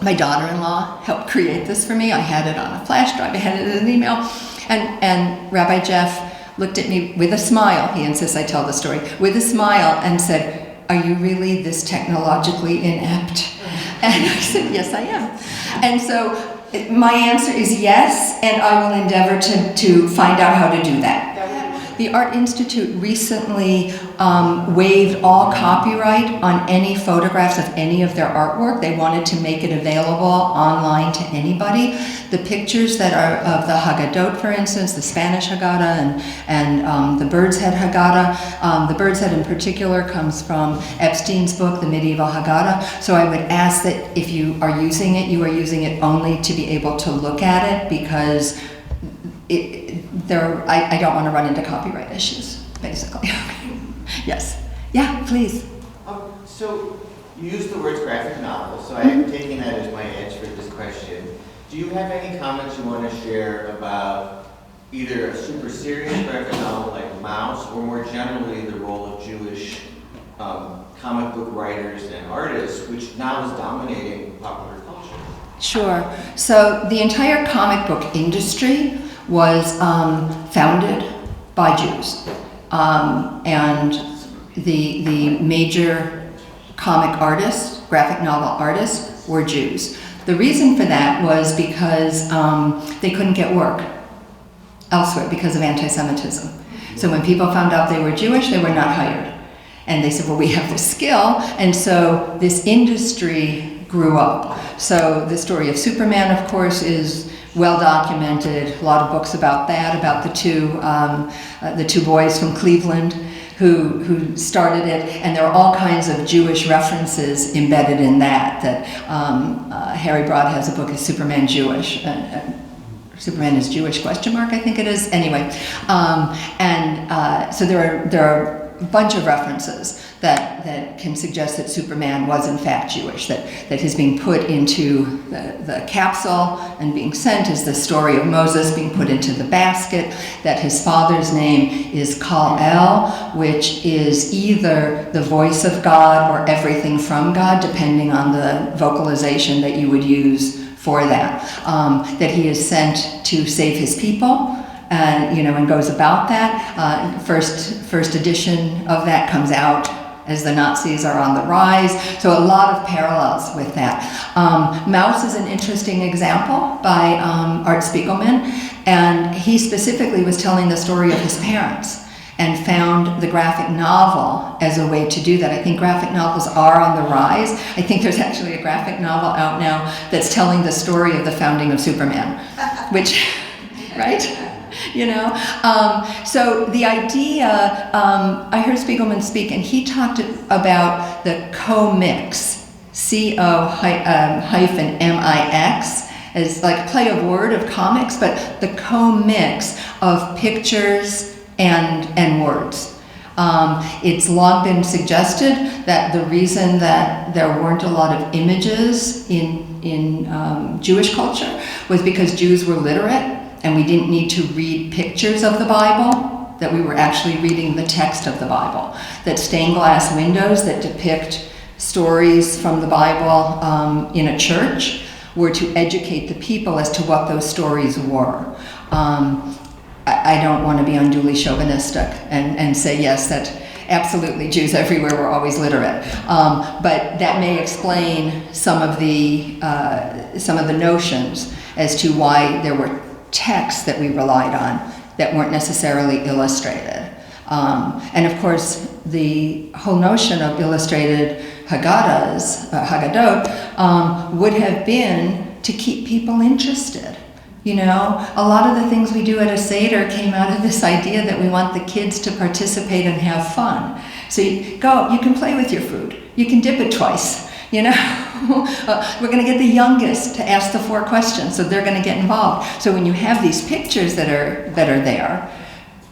My daughter-in-law helped create this for me. I had it on a flash drive. I had it in an email. And Rabbi Jeff looked at me with a smile. He insists I tell the story. With a smile and said, "Are you really this technologically inept?" And I said, "Yes, I am." And so My answer is yes, and I will endeavor to find out how to do that. The Art Institute recently waived all copyright on any photographs of any of their artwork. They wanted to make it available online to anybody. The pictures that are of the Haggadot, for instance, the Spanish Haggadah and the Bird's Head Haggadah. The Bird's Head in particular comes from Epstein's book, The Medieval Haggadah. So I would ask that if you are using it, you are using it only to be able to look at it, because I don't want to run into copyright issues, basically. Yes. Yeah, please. So you used the words graphic novel, so I'm taking that as my edge for this question. Do you have any comments you want to share about either a super serious graphic novel like Mouse, or more generally the role of Jewish comic book writers and artists, which now is dominating popular culture? Sure. So the entire comic book industry was founded by Jews, and the major comic artists, graphic novel artists, were Jews. The reason for that was because they couldn't get work elsewhere because of anti-Semitism. So when people found out they were Jewish, they were not hired. And they said, well, we have the skill, and so this industry grew up. So the story of Superman, of course, is well documented. A lot of books about that, about the two boys from Cleveland who started it, and there are all kinds of Jewish references embedded in that. Harry Broad has a book, Is Superman Jewish? Superman is Jewish, I think it is. Anyway, so there are a bunch of references that can suggest that Superman was in fact Jewish, that his being put into the capsule and being sent is the story of Moses being put into the basket, that his father's name is Kal-El, which is either the voice of God or everything from God, depending on the vocalization that you would use for that. That he is sent to save his people, and goes about that. First edition of that comes out as the Nazis are on the rise. So a lot of parallels with that. Mouse is an interesting example by Art Spiegelman, and he specifically was telling the story of his parents and found the graphic novel as a way to do that. I think graphic novels are on the rise. I think there's actually a graphic novel out now that's telling the story of the founding of Superman, which, right? So the idea, I heard Spiegelman speak, and he talked about the co-mix, C-O--mix, as like a play of word of comics, but the co-mix of pictures and words. It's long been suggested that the reason that there weren't a lot of images in Jewish culture was because Jews were literate, and we didn't need to read pictures of the Bible, that we were actually reading the text of the Bible. That stained glass windows that depict stories from the Bible in a church were to educate the people as to what those stories were. I don't want to be unduly chauvinistic and say, yes, that absolutely Jews everywhere were always literate. But that may explain some of the notions as to why there were texts that we relied on that weren't necessarily illustrated. And of course, the whole notion of illustrated Haggadot, would have been to keep people interested. A lot of the things we do at a Seder came out of this idea that we want the kids to participate and have fun. So you can play with your food. You can dip it twice. We're going to get the youngest to ask the 4 questions, so they're going to get involved. So when you have these pictures that are there,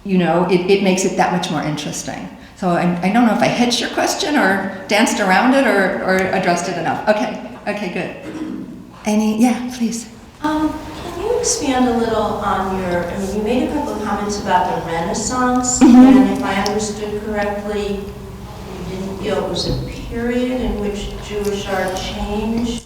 it makes it that much more interesting. So I don't know if I hit your question or danced around it or addressed it enough. Okay, good. Yeah, please. Can you expand a little on you made a couple of comments about the Renaissance, and if I understood correctly, you didn't feel it was a period in which Jewish art changed?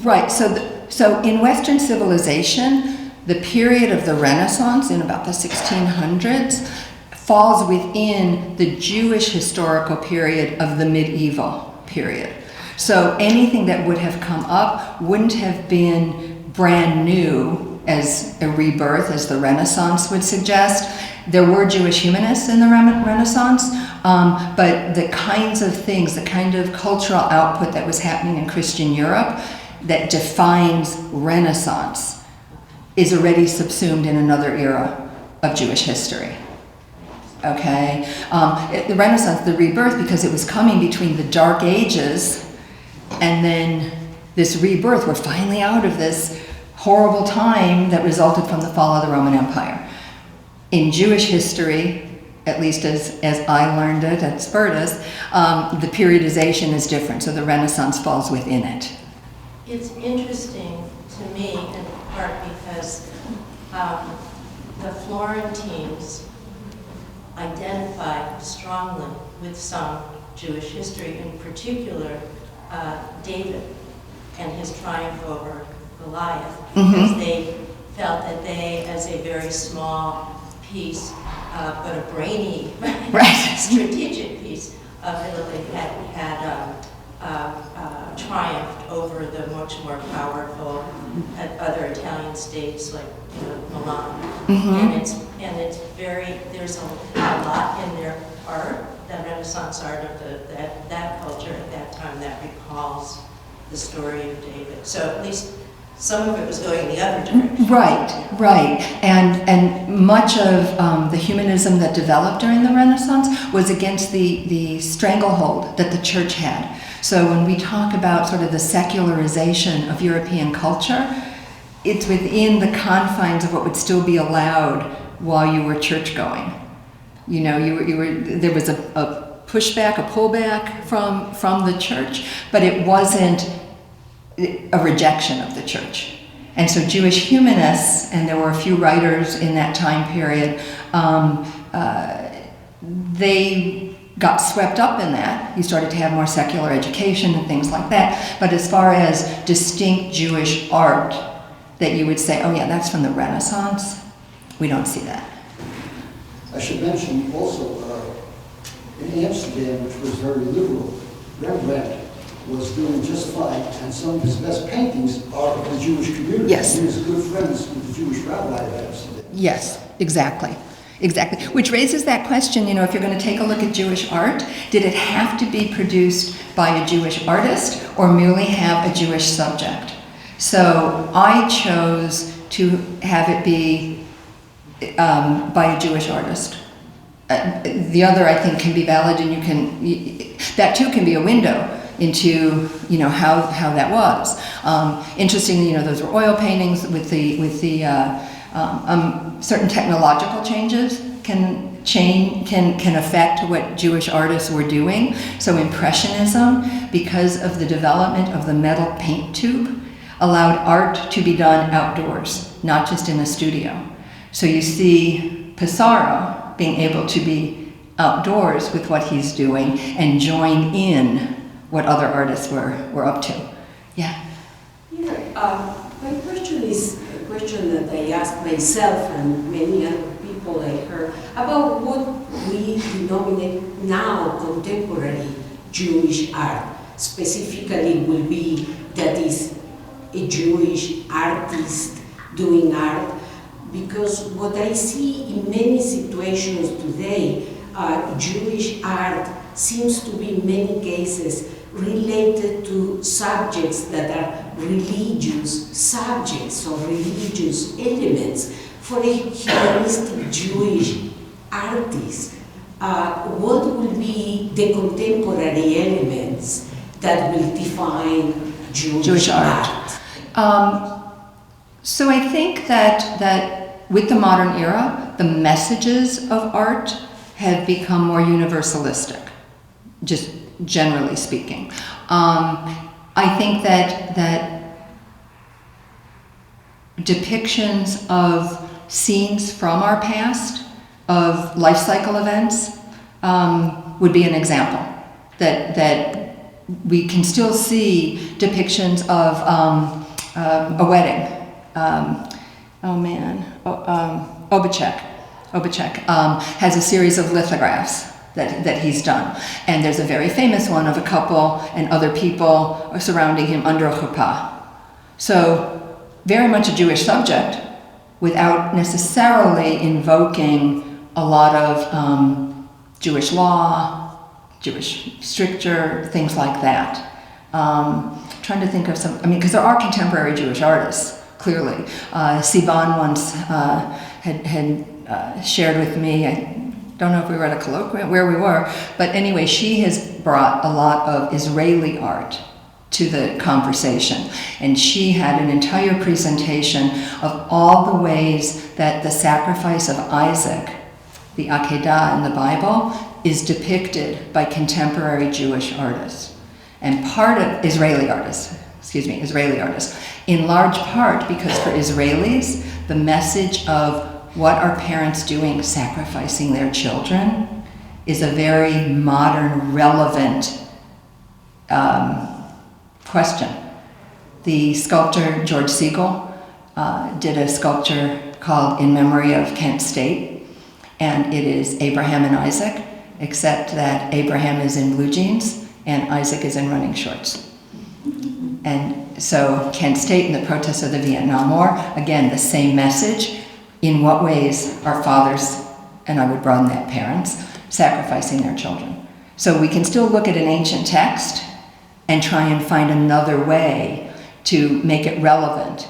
Right, so in Western civilization, the period of the Renaissance in about the 1600s falls within the Jewish historical period of the medieval period. So anything that would have come up wouldn't have been brand new as a rebirth, as the Renaissance would suggest. There were Jewish humanists in the Renaissance, but the kinds of things, the kind of cultural output that was happening in Christian Europe that defines Renaissance is already subsumed in another era of Jewish history. Okay? The Renaissance, the rebirth, because it was coming between the Dark Ages and then this rebirth. We're finally out of this horrible time that resulted from the fall of the Roman Empire. In Jewish history, at least as I learned it at Spertus, the periodization is different, so the Renaissance falls within it. It's interesting to me, in part because the Florentines identify strongly with some Jewish history, in particular David and his triumph over Goliath, because they felt that they, as a very small piece, but a brainy, strategic piece of Italy, had triumphed over the much more powerful other Italian states like Milan. And it's very, there's a lot in their art, the Renaissance art of that culture at that time that recalls the story of David. So at least some of it was going the other direction. Right. And much of the humanism that developed during the Renaissance was against the stranglehold that the church had. So when we talk about sort of the secularization of European culture, it's within the confines of what would still be allowed while you were church going. There was a pushback, a pullback from the church, but it wasn't a rejection of the church. And so Jewish humanists, and there were a few writers in that time period, they got swept up in that. You started to have more secular education and things like that. But as far as distinct Jewish art that you would say, oh yeah, that's from the Renaissance, we don't see that. I should mention also, in Amsterdam, which was very liberal, Rembrandt was doing just fine, and some of his best paintings are of the Jewish community. Yes. He was good friends with the Jewish rabbi of Amsterdam. Yes, exactly. Which raises that question, if you're going to take a look at Jewish art, did it have to be produced by a Jewish artist or merely have a Jewish subject? So I chose to have it be by a Jewish artist. The other, I think, can be valid, and that too can be a window into how that was. Interestingly, those were oil paintings with the certain technological changes can affect what Jewish artists were doing. So Impressionism, because of the development of the metal paint tube, allowed art to be done outdoors, not just in a studio. So you see Pissarro being able to be outdoors with what he's doing and join in what other artists were up to. Yeah? My question is a question that I asked myself and many other people I heard about what we denominate now contemporary Jewish art. Specifically will be that is a Jewish artist doing art, because what I see in many situations today, Jewish art seems to be in many cases related to subjects that are religious subjects or religious elements. For a humanistic Jewish artist, what will be the contemporary elements that will define Jewish art? So I think that with the modern era, the messages of art have become more universalistic, just generally speaking. I think that depictions of scenes from our past, of life cycle events, would be an example. That we can still see depictions of a wedding. Obachek has a series of lithographs that he's done. And there's a very famous one of a couple and other people surrounding him under a chuppah. So very much a Jewish subject without necessarily invoking a lot of Jewish law, Jewish stricture, things like that. Trying to think of some, because there are contemporary Jewish artists, clearly. Sivan once had shared with me, I don't know if we were at a colloquium, where we were, but anyway, she has brought a lot of Israeli art to the conversation. And she had an entire presentation of all the ways that the sacrifice of Isaac, the Akedah in the Bible, is depicted by contemporary Jewish artists. And part of Israeli artists, in large part because for Israelis, the message of what are parents doing, sacrificing their children, is a very modern, relevant question. The sculptor George Siegel did a sculpture called In Memory of Kent State, and it is Abraham and Isaac, except that Abraham is in blue jeans and Isaac is in running shorts. And so Kent State and the protests of the Vietnam War, again, the same message. In what ways are fathers, and I would broaden that parents, sacrificing their children? So we can still look at an ancient text and try and find another way to make it relevant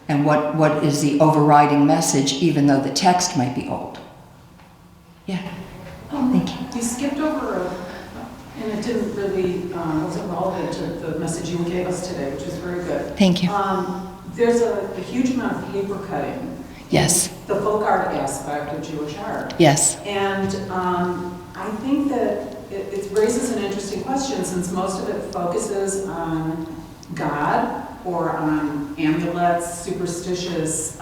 and what is the overriding message, even though the text might be old. Yeah, thank you. You skipped over, and it didn't really, wasn't relevant to the message you gave us today, which was very good. Thank you. There's a huge amount of paper cutting. Yes. The folk art aspect of Jewish art. Yes. And I think that it raises an interesting question, since most of it focuses on God or on amulets, superstitious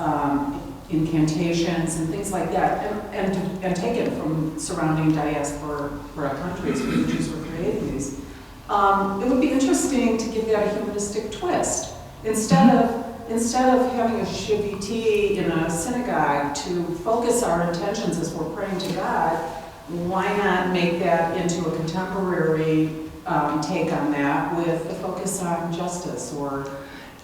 incantations and things like that, and taken from surrounding diaspora countries where the Jews were creating these. It would be interesting to give that a humanistic twist. Instead of having a shiviti in a synagogue to focus our intentions as we're praying to God, why not make that into a contemporary take on that with a focus on justice or...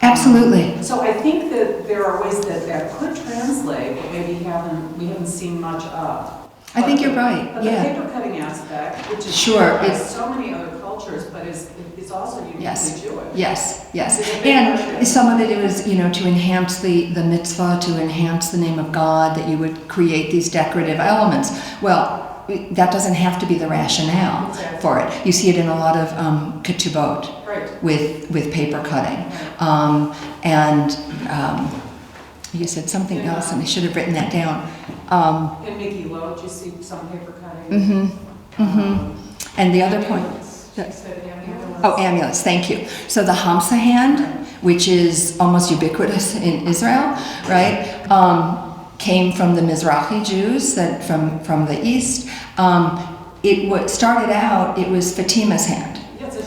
Absolutely. So I think that there are ways that could translate, but maybe we haven't seen much of. I think you're right. But Yeah. the paper cutting aspect, which is Sure, has so many other cultures, but it's also uniquely Jewish. Yes. And some of it was, to enhance the mitzvah, to enhance the name of God, that you would create these decorative elements. Well, that doesn't have to be the rationale for it. You see it in a lot of ketubot, right, with paper cutting. You said something else, and I should have written that down. In Mickey Loach, you see some paper cutting. And the other point... amulets, thank you. So the Hamsa Hand, which is almost ubiquitous in Israel, right, came from the Mizrahi Jews from the East. It started out, it was Fatima's hand,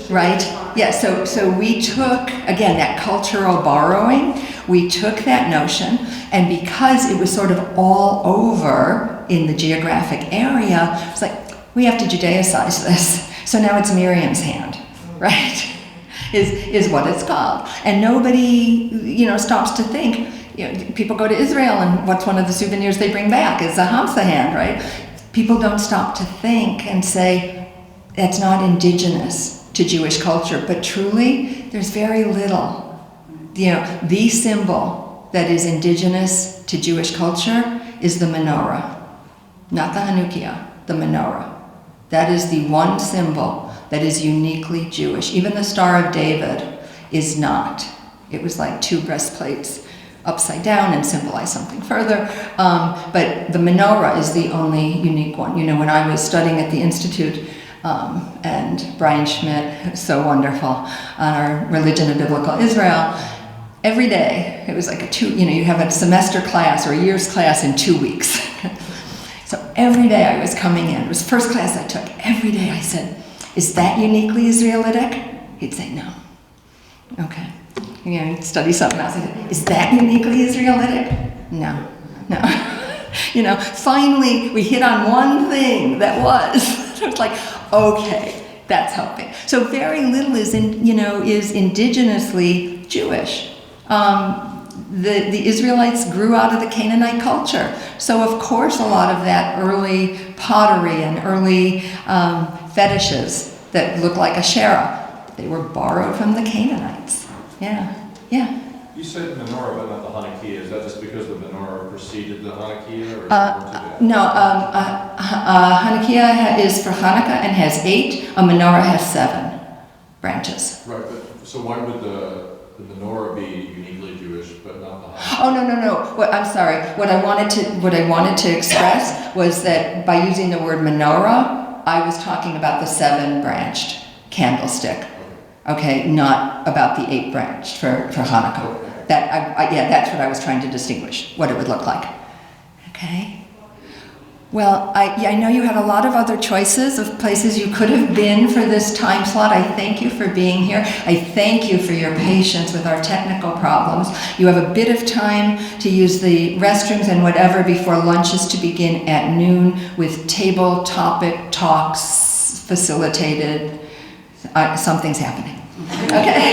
right? Yeah, so we took, again, that cultural borrowing, we took that notion, and because it was sort of all over in the geographic area, it's like, we have to Judaicize this. So now it's Miriam's hand, right? Is what it's called. And nobody, stops to think. People go to Israel, and what's one of the souvenirs they bring back is a Hamsa Hand, right? People don't stop to think and say, that's not indigenous to Jewish culture. But truly, there's very little. The symbol that is indigenous to Jewish culture is the menorah. Not the Hanukkah, the menorah. That is the one symbol that is uniquely Jewish. Even the Star of David is not. It was like two breastplates upside down and symbolized something further. But the menorah is the only unique one. When I was studying at the Institute, and Brian Schmidt, so wonderful, on our Religion and Biblical Israel, every day, it was like you have a semester class or a year's class in 2 weeks. So every day I was coming in, it was the first class I took, every day I said, is that uniquely Israelitic? He'd say, no. Okay. He'd study something else. I said, is that uniquely Israelitic? No. Finally we hit on one thing that was. So it's like, okay, that's helping. So very little is indigenously Jewish. the Israelites grew out of the Canaanite culture. So of course a lot of that early pottery and early fetishes that look like Asherah, they were borrowed from the Canaanites. Yeah. You said menorah, but not the Hanukkah. Is that just because the menorah preceded the Hanukkah, or is it more to that? No, Hanukkah is for Hanukkah and has 8. A menorah has 7 branches. Right, but so why would the menorah be uniquely Jewish, but not the Hanukkah? Oh, no. I'm sorry. What I wanted to express was that by using the word menorah, I was talking about the 7-branched candlestick. Okay, not about the 8-branched for Hanukkah. That's what I was trying to distinguish, what it would look like. Okay. Well, I know you had a lot of other choices of places you could have been for this time slot. I thank you for being here. I thank you for your patience with our technical problems. You have a bit of time to use the restrooms and whatever before lunch is to begin at noon with table topic talks facilitated. Something's happening. Okay.